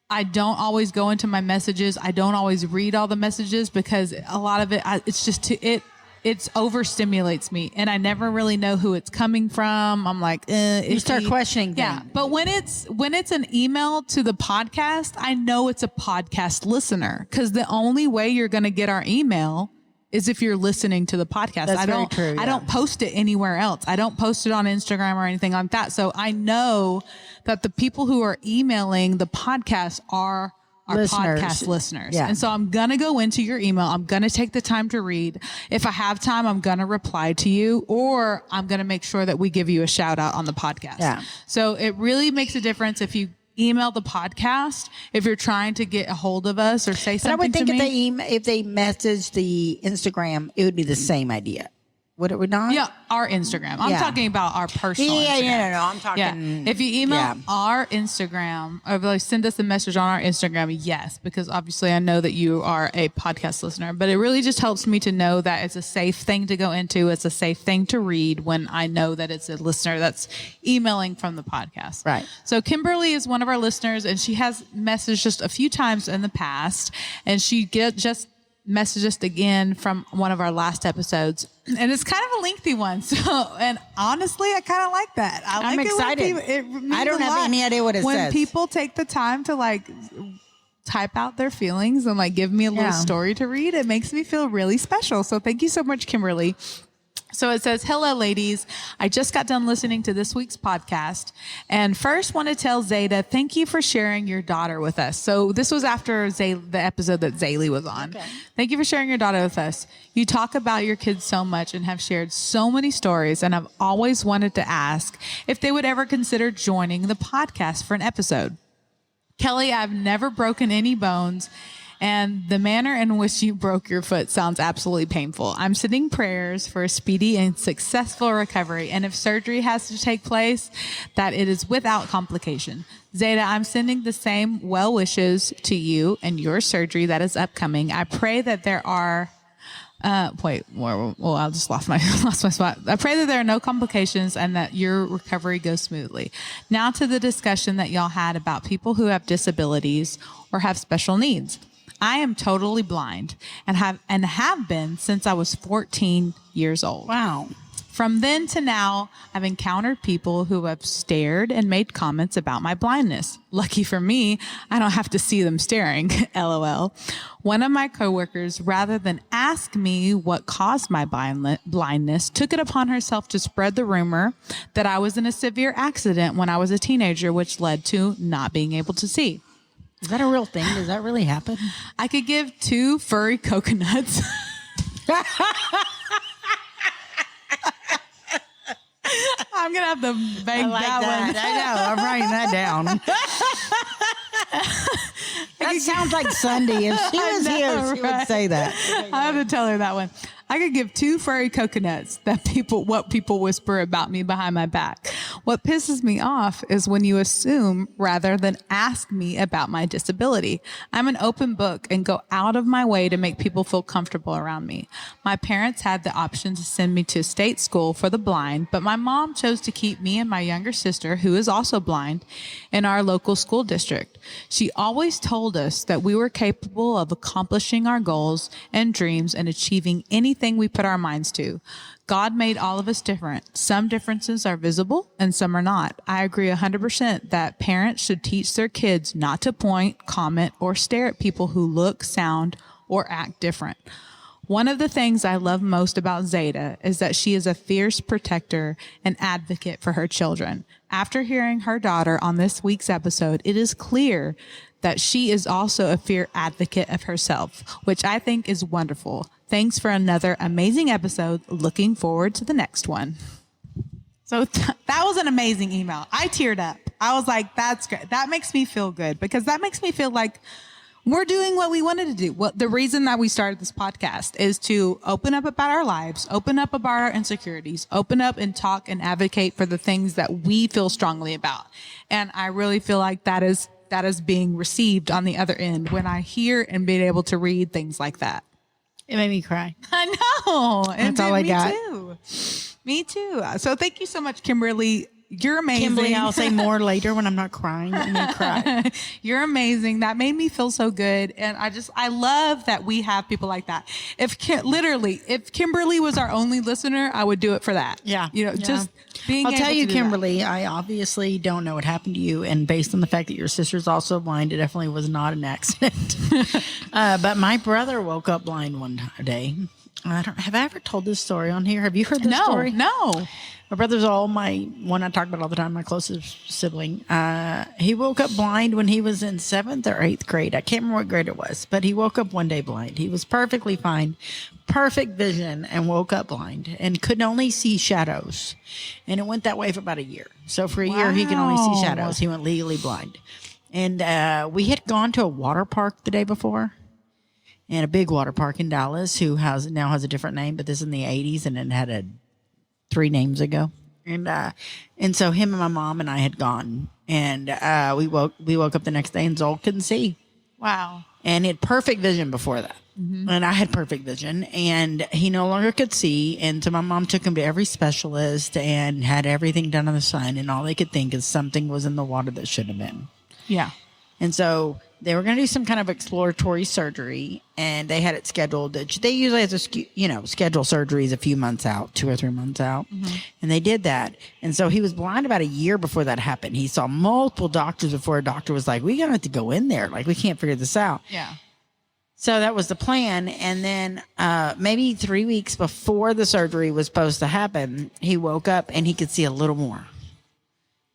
I don't always go into my messages. I don't always read all the messages, because a lot of it, it overstimulates me, and I never really know who it's coming from. I'm like, you start questioning. Yeah. But when it's an email to the podcast, I know it's a podcast listener, because the only way you're going to get our email is if you're listening to the podcast. That's very true, I don't post it anywhere else. I don't post it on Instagram or anything like that. So I know that the people who are emailing the podcast are our podcast listeners. Yeah. And so I'm going to go into your email. I'm going to take the time to read. If I have time, I'm going to reply to you, or I'm going to make sure that we give you a shout out on the podcast. Yeah. So it really makes a difference if you email the podcast, if you're trying to get a hold of us or say something to me. But I would think if they message the Instagram, it would be the same idea. Would it not? Yeah, our Instagram. I'm talking about our personal Instagram. No. I'm talking. Yeah. If you email our Instagram, or like send us a message on our Instagram, yes, because obviously I know that you are a podcast listener, but it really just helps me to know that it's a safe thing to go into. It's a safe thing to read when I know that it's a listener that's emailing from the podcast. Right. So Kimberly is one of our listeners, and she has messaged just a few times in the past, and she just messaged us again from one of our last episodes, and it's kind of a lengthy one. So, and honestly, I kind of like that. I'm excited. I don't have any idea what it says. When people take the time to like type out their feelings and like give me a little story to read, it makes me feel really special. So thank you so much, Kimberly. So it says, hello, ladies. I just got done listening to this week's podcast, and first want to tell Zada, thank you for sharing your daughter with us. So this was after the episode that Zaylee was on. Okay. Thank you for sharing your daughter with us. You talk about your kids so much and have shared so many stories, and I've always wanted to ask if they would ever consider joining the podcast for an episode. Kelly, I've never broken any bones, and the manner in which you broke your foot sounds absolutely painful. I'm sending prayers for a speedy and successful recovery, and if surgery has to take place, that it is without complication. Zada, I'm sending the same well wishes to you and your surgery that is upcoming. I pray that there are I just lost my spot. I pray that there are no complications and that your recovery goes smoothly. Now to the discussion that y'all had about people who have disabilities or have special needs. I am totally blind and have been since I was 14 years old. Wow. From then to now, I've encountered people who have stared and made comments about my blindness. Lucky for me, I don't have to see them staring, LOL. One of my coworkers, rather than ask me what caused my blindness, took it upon herself to spread the rumor that I was in a severe accident when I was a teenager, which led to not being able to see. Is that a real thing? Does that really happen? I could give 2 furry coconuts. I'm going to have to bang that one. I know. I'm writing that down. That sounds like Sunday. If she was here, she would say that. I have to tell her that one. I could give 2 furry coconuts what people whisper about me behind my back. What pisses me off is when you assume rather than ask me about my disability. I'm an open book and go out of my way to make people feel comfortable around me. My parents had the option to send me to state school for the blind, but my mom chose to keep me and my younger sister, who is also blind, in our local school district. She always told us that we were capable of accomplishing our goals and dreams and achieving anything we put our minds to. God made all of us different. Some differences are visible and some are not. I agree 100% that parents should teach their kids not to point, comment, or stare at people who look, sound, or act different. One of the things I love most about Zada is that she is a fierce protector and advocate for her children. After hearing her daughter on this week's episode, it is clear that she is also a fierce advocate of herself, which I think is wonderful. Thanks for another amazing episode. Looking forward to the next one. So that was an amazing email. I teared up. I was like, that's great. That makes me feel good because that makes me feel like we're doing what we wanted to do. Well, the reason that we started this podcast is to open up about our lives, open up about our insecurities, open up and talk and advocate for the things that we feel strongly about. And I really feel like that is being received on the other end when I hear and being able to read things like that. It made me cry. I know. That's all I got. Too. Me too. So thank you so much, Kimberly. You're amazing. Kimberly, I'll say more later when I'm not crying. I'm going to cry. You're amazing. That made me feel so good. And I love that we have people like that. If Kimberly was our only listener, I would do it for that. Yeah. Just being I'll able tell you, to do Kimberly, that. I obviously don't know what happened to you. And based on the fact that your sister's also blind, it definitely was not an accident. But my brother woke up blind one day. Have I ever told this story on here? Have you heard this story? No. My brother's one I talk about all the time, my closest sibling. He woke up blind when he was in 7th or 8th grade. I can't remember what grade it was, but he woke up one day blind. He was perfectly fine, perfect vision, and woke up blind and could only see shadows. And it went that way for about a year. So for a year, he could only see shadows. He went legally blind. And we had gone to a water park the day before. And a big water park in Dallas, who now has a different name, but this is in the 80s, and it had 3 names ago. And so him and my mom and I had gone, and we woke up the next day, and Zol couldn't see. Wow. And he had perfect vision before that. Mm-hmm. And I had perfect vision, and he no longer could see. And so my mom took him to every specialist and had everything done on the sun, and all they could think is something was in the water that shouldn't have been. Yeah. And so they were going to do some kind of exploratory surgery, and they had it scheduled. They usually have to, schedule surgeries a few months out, 2 or 3 months out. Mm-hmm. And they did that. And so he was blind about a year before that happened. He saw multiple doctors before a doctor was like, we're going to have to go in there. Like, we can't figure this out. Yeah. So that was the plan. And then maybe 3 weeks before the surgery was supposed to happen, he woke up and he could see a little more.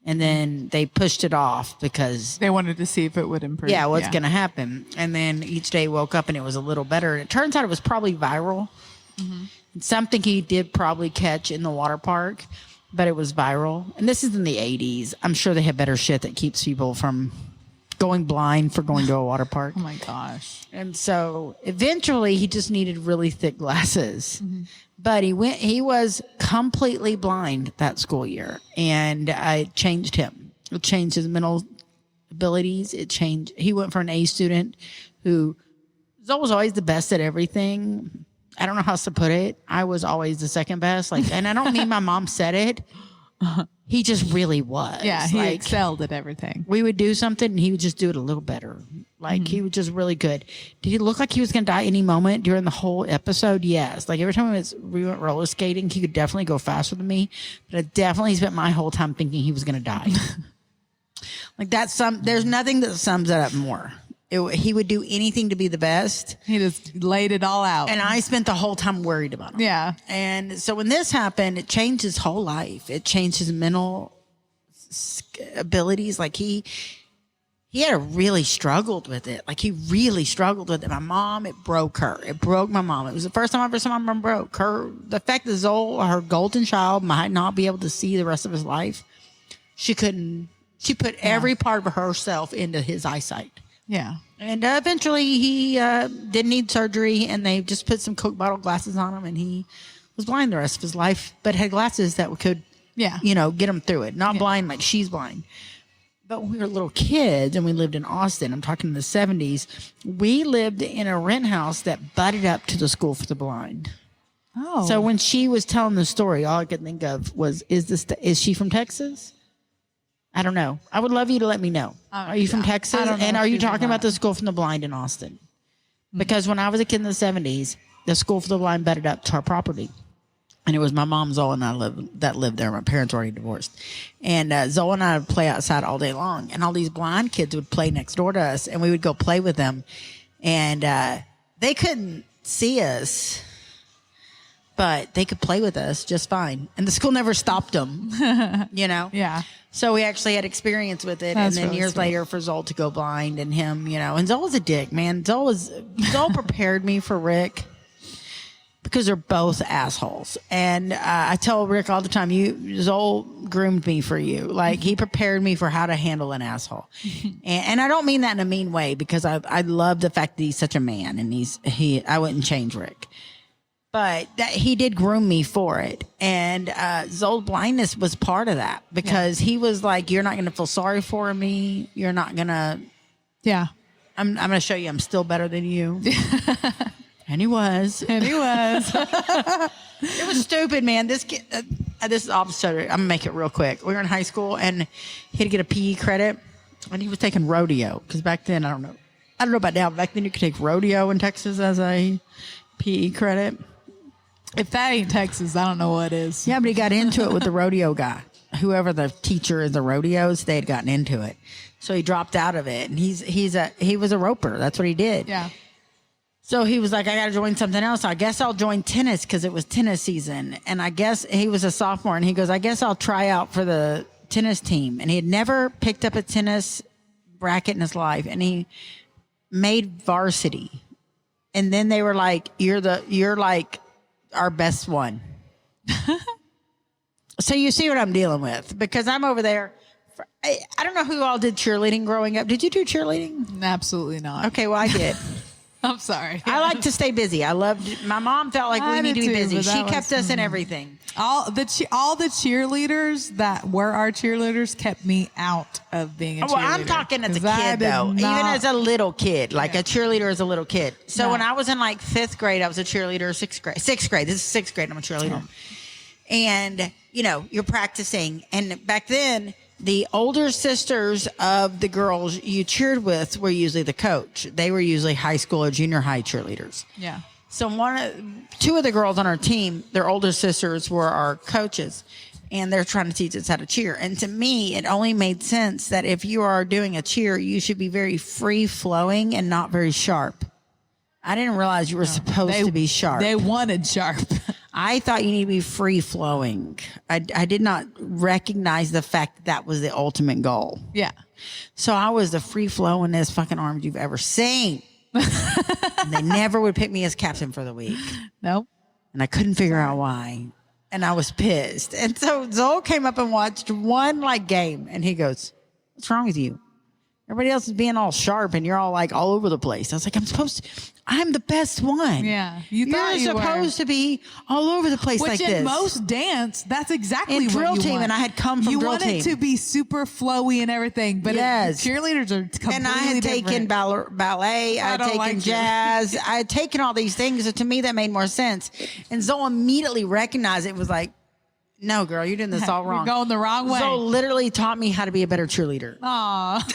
And then they pushed it off because they wanted to see if it would improve. Yeah, what's going to happen. And then each day woke up and it was a little better. And it turns out it was probably viral. Mm-hmm. Something he did probably catch in the water park, but it was viral. And this is in the 80s. I'm sure they have better shit that keeps people from going blind for going to a water park. Oh, my gosh. And so eventually he just needed really thick glasses. Mm-hmm. But he was completely blind that school year, and it changed him. It changed his mental abilities. He went from an A student who was always the best at everything. I don't know how else to put it. I was always the second best. And I don't mean my mom said it. He just really was. Yeah, he excelled at everything. We would do something, and he would just do it a little better. He was just really good. Did he look like he was going to die any moment during the whole episode? Yes. Every time we went roller skating, he could definitely go faster than me. But I definitely spent my whole time thinking he was going to die. There's nothing that sums it up more. He would do anything to be the best. He just laid it all out. And I spent the whole time worried about him. Yeah. And so when this happened, it changed his whole life. It changed his mental abilities. He had really struggled with it. He really struggled with it. My mom, it broke her. It broke my mom. It was the first time I ever saw my mom broke. The fact that Zol, her golden child, might not be able to see the rest of his life, she put every part of herself into his eyesight. Yeah. And eventually he didn't need surgery, and they just put some Coke bottle glasses on him, and he was blind the rest of his life, but had glasses that could, get him through it. Not blind like she's blind. But when we were little kids and we lived in Austin, I'm talking in the 70s, we lived in a rent house that butted up to the school for the blind. Oh. So when she was telling the story, all I could think of was, is she from Texas? I don't know. I would love you to let me know. Are you from Texas? And are you talking about the school for the blind in Austin? Mm-hmm. Because when I was a kid in the 70s, the school for the blind butted up to our property. And it was my mom, Zoe, and I that lived there. My parents were already divorced. And Zoe and I would play outside all day long. And all these blind kids would play next door to us. And we would go play with them. And they couldn't see us, but they could play with us just fine. And the school never stopped them, Yeah. So we actually had experience with it. That's and then really years sweet. later for Zol to go blind and him, and Zol was a dick, man. Zol prepared me for Rick because they're both assholes. And I tell Rick all the time, Zol groomed me for you. Like, he prepared me for how to handle an asshole. and I don't mean that in a mean way, because I love the fact that he's such a man, and I wouldn't change Rick. But he did groom me for it. And Zol's blindness was part of that, because he was like, you're not going to feel sorry for me. You're not going to. Yeah. I'm going to show you I'm still better than you. And he was. And he was. It was stupid, man. This kid, this is off the subject. I'm going to make it real quick. We were in high school, and he had to get a PE credit, and he was taking rodeo. Because back then, I don't know about now, but back then you could take rodeo in Texas as a PE credit. If that ain't Texas, I don't know what is. Yeah, but he got into it with the rodeo guy. Whoever the teacher is, the rodeos, they had gotten into it. So he dropped out of it, and he was a roper. That's what he did. Yeah. So he was like, I got to join something else. I guess I'll join tennis, because it was tennis season. And I guess he was a sophomore, and he goes, I guess I'll try out for the tennis team. And he had never picked up a tennis racket in his life, and he made varsity. And then they were like, you're like our best one. So you see what I'm dealing with, because I'm over there. I don't know who all did cheerleading growing up. Did you do cheerleading? Absolutely not. Okay, well, I did. I'm sorry. I like to stay busy. My mom felt like we I need to did be too, busy. but She that kept was- us in everything. All the cheerleaders that were our cheerleaders kept me out of being a cheerleader. Well, I'm talking as a 'Cause I kid, did though. Even not- as a little kid, like a cheerleader as a little kid. So No. when I was in like 5th grade, I was a cheerleader. 6th grade. This is 6th grade. I'm a cheerleader. And, you're practicing. And back then, the older sisters of the girls you cheered with were usually the coach. They were usually high school or junior high cheerleaders. Yeah. So two of the girls on our team, their older sisters were our coaches, and they're trying to teach us how to cheer. And to me, it only made sense that if you are doing a cheer, you should be very free flowing and not very sharp. I didn't realize you were supposed to be sharp. They wanted sharp. I thought you need to be free flowing. I did not recognize the fact that was the ultimate goal. Yeah. So I was the free flowingest fucking arms you've ever seen. And they never would pick me as captain for the week. Nope. And I couldn't figure out why. And I was pissed. And so Zoe came up and watched one game, and he goes, what's wrong with you? Everybody else is being all sharp, and you're all all over the place. I was like, I'm the best one. Yeah. You're You're supposed to be all over the place Which like in this. most dance, that's exactly In what drill you team, want. and I had come from you drill want team. it to be super flowy and everything, but Yes. cheerleaders are completely And I had taken different. ballet, I had don't taken like it. jazz, I had taken all these things. So to me, that made more sense. And Zoe immediately recognized it, was like, no, girl, you're doing this all wrong. You're going the wrong way. Zoe literally taught me how to be a better cheerleader. Aw.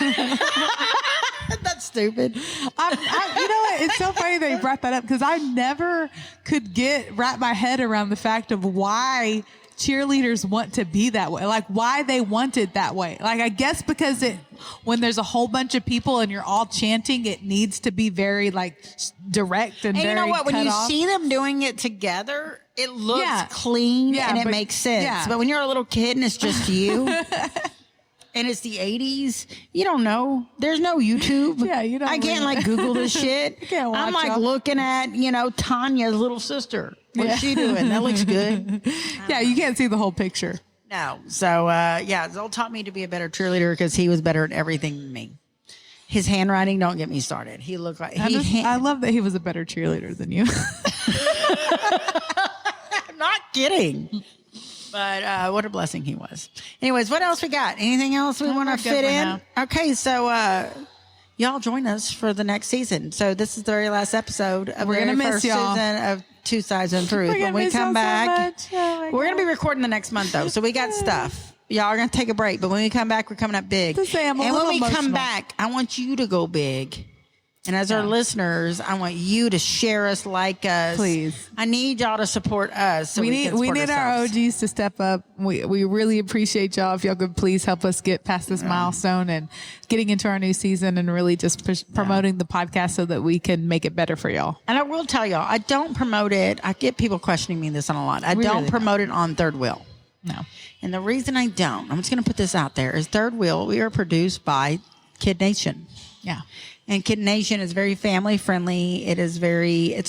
That's stupid. You know what? It's so funny that you brought that up, because I never could wrap my head around the fact of why cheerleaders want to be that way, like why they want it that way. Like, I guess because when there's a whole bunch of people and you're all chanting, it needs to be very direct and And very you know what? When cut you off. see them doing it together, it looks Yeah. clean Yeah, and it but- makes sense. yeah. But when you're a little kid and it's just you, and it's the 80s, you don't know. There's no YouTube. Yeah, you don't I can't really- Google this shit. You can't I'm watch them. looking at, Tanya's little sister. What's Yeah. she doing? That looks good. Yeah, you can't see the whole picture. No. So, Zol taught me to be a better cheerleader because he was better at everything than me. His handwriting, don't get me started. He looked like I love that he was a better cheerleader than you. I'm not kidding. But what a blessing he was. Anyways, what else we got? Anything else we want we're to good fit for in? now. Okay, so y'all join us for the next season. So this is the very last episode of We're the gonna very miss first y'all. season of Two Sides of Truth. We're When gonna we miss come y'all so back, much. Oh my we're going to God. be recording the next month, though. So we got stuff. Y'all are going to take a break. But when we come back, we're coming up big. To say I'm a and when little we come emotional. back, I want you to go big. And as our listeners, I want you to share us, like us. Please. I need y'all to support us. So we need our OGs to step up. We really appreciate y'all. If y'all could please help us get past this milestone and getting into our new season and really just promoting the podcast so that we can make it better for y'all. And I will tell y'all, I don't promote it. I get people questioning me this on a lot. I don't promote it on Third Wheel. No. And the reason I don't, I'm just going to put this out there, is Third Wheel, we are produced by Kid Nation. Yeah. And Kid Nation is very family friendly. It's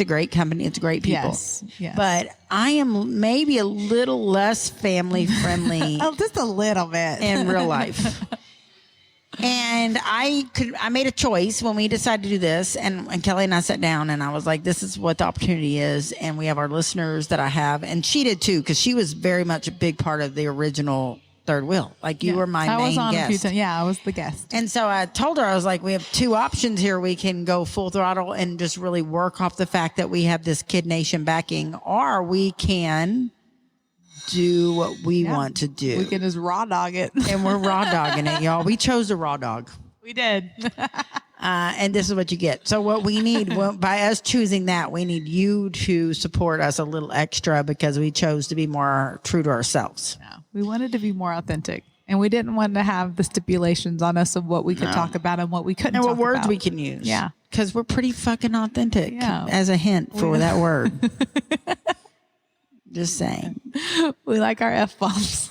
a great company. It's great people. Yes. But I am maybe a little less family friendly. Oh, just a little bit. In real life. And I made a choice when we decided to do this, and Kelly and I sat down and I was like, this is what the opportunity is. And we have our listeners that I have, and she did too, because she was very much a big part of the original Third Wheel. Like you were my main I was on guest. a few times. Yeah, I was the guest. And so I told her, I was like, we have two options here. We can go full throttle and just really work off the fact that we have this Kid Nation backing, or we can do what we want to do. We can just raw dog it. And we're raw dogging it, y'all. We chose the raw dog. We did. And this is what you get. So what we need, by us choosing that, we need you to support us a little extra, because we chose to be more true to ourselves. Yeah. We wanted to be more authentic, and we didn't want to have the stipulations on us of what we could talk about and what we couldn't and talk what words about. we can use. Yeah. Because we're pretty fucking authentic, Yeah. as a hint for that word. Just saying. We like our F-bombs.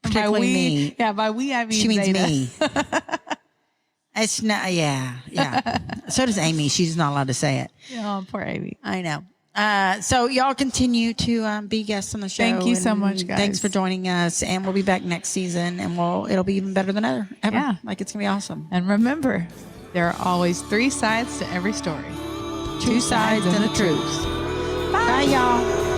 Particularly me. Yeah, by we, I mean She means Zada. me. It's not, yeah. So does Amy. She's not allowed to say it. Oh, poor Amy. I know. So y'all continue to be guests on the show. Thank you so and much, guys. Thanks for joining us, and we'll be back next season, and it'll be even better than ever. Yeah. Like it's gonna be awesome. And remember, there are always 3 sides to every story. 2 sides and the truth. Bye y'all.